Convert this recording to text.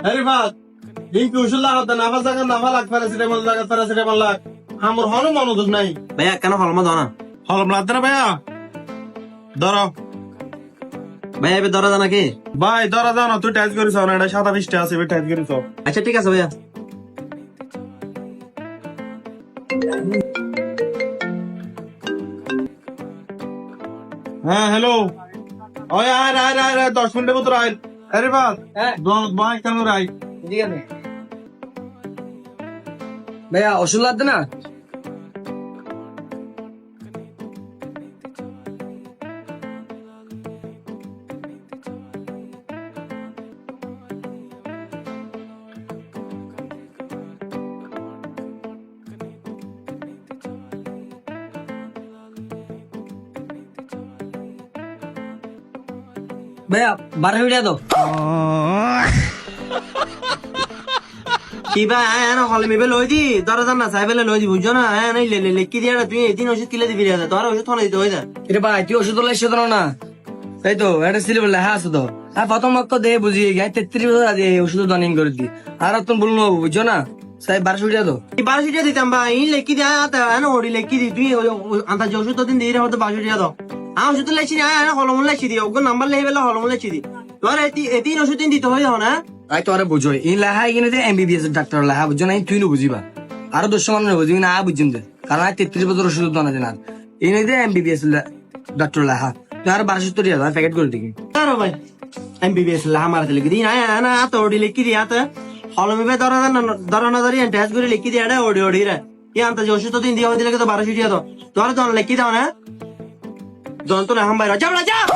আরে ভাত ডিঙ্কি ওষুধ লাগাতে নাফা জায়গা নাফা লাগ প্যারাসিটামল লাগ আমার হলো মনোযোগ নাই। ভাইয়া কেন হলমা দাও না? হলম লাগতে না ভাইয়া, ধরো ভাইয়া এবার ধরা জানা কি? ভাই ধরা যাও না, তুই টাইজ করিস না, এটা সাদা পৃষ্ঠে আছে, টাইজ করিস। আচ্ছা ঠিক আছে ভাইয়া। হ্যাঁ হ্যালো, ওই আয় আয় আয় আয় 10 মিনিটের ভিতর আয়। আরে ভাত ভাই কেন রাই? ঠিক আছে ভাইয়া, ওষুধ লাগবে না? ভাইয়া 12 টাকা দাও। কি ভাই না হলে মেবে লই দি ধরা জান না সাইবেলে লই দি বুঝছো না? হ্যাঁ নাই লেখি দিয়া তুই এদিন ওষুধ কিলে দিবি রে, তোর ওষুধ থনে দিতে হই না। এরে ভাই তুই ওষুধ লাইছ না? তাই তো এটা সিলেবল লেখা আছে তো। আর প্রথম অক্ষ দেহে বুঝি গায়ে 33 বছর আগে ওষুধ দানিং করে দি। আর তুমি বললো বুঝছো না সাহেব 1200 টাকা দাও। কি 1200 টাকা দিতাম ভাই, এই লেখি দিয়া আতা না ওড়ি লেখি দি তুই আন্তা যে ওষুধ দিন দিয়ে হয়তো 1200 টাকা দাও। আমি ওষুধ লেখি না হলম লেখি দি, ওগো নাম্বার লেখি বেলা হলম লেখি দি। তোর এদিন ওষুধ দিন দিতে হয় না? তাই তো আরে বুঝো এই লেখা এখানে যে এমবিবিএস ডাক্তার লেখা বুঝছো না, তুই নো বুঝিবা আরো 10 মানুষ বুঝবি না বুঝিম যে, কারণ 33 বছর ওষুধ দানা দিন আর এই যে এমবিবিএস ডাক্তার লেখা তুই আর 1270 টাকা প্যাকেট করে দিবি। আরে ভাই এমবিবিএস লেখা মারতে লিখি দি না না তো ওড়ি লেখি দি আতা হলমে বে ধরা না ধরি টেস্ট করে লিখি দি এটা ওড়ি ওড়ি রে। এই আন্তা যে ওষুধ দিন দিয়ে দিলে তো 1200 টাকা দাও। তোর জন লিখি দাও না, জন তো না হাম বাইরে যাও না যাও।